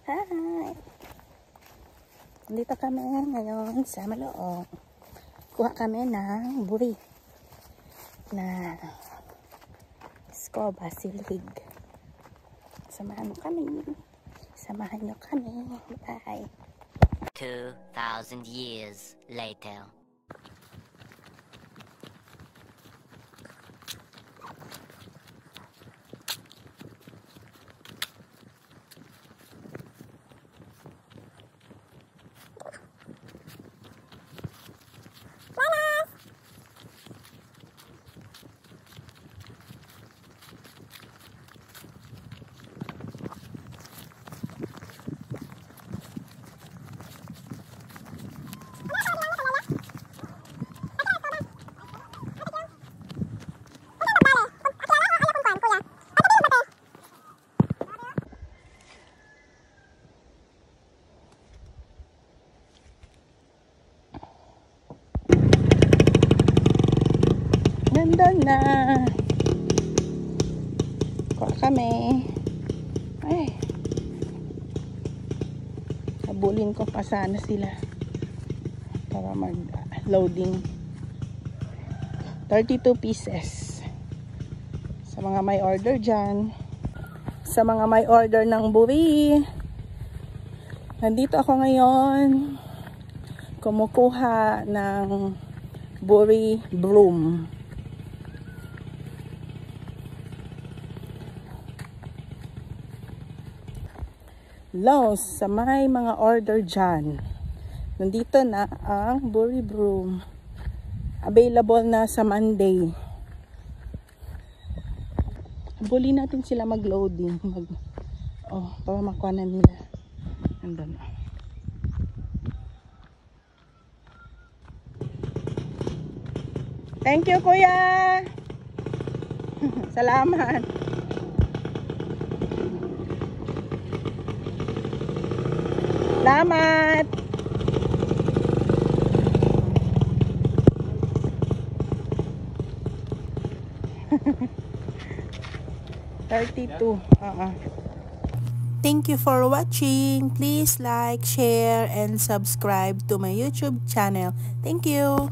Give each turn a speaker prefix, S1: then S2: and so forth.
S1: Hi! Dito kami ngayon sa Maloong. Kuha kami ng buri na scoba silig. Samahan mo kami. Samahan nyo kami. Bye!
S2: 2,000 years later.
S1: Nandun na. Kuha kami. Ay. Habulin ko pa sana sila para mag-loading. 32 pieces. Sa mga may order dyan. Sa mga may order ng buri. Nandito ako ngayon. Kumukuha ng buri broom. Los, sa may mga order dyan, nandito na ang buri broom. Available na sa Monday. Habulin natin sila mag-loading. Para makuha na nila. Andun. Thank you, kuya! Salamat! Salamat! Thank you for watching. Please like, share, and subscribe to my YouTube channel. Thank you.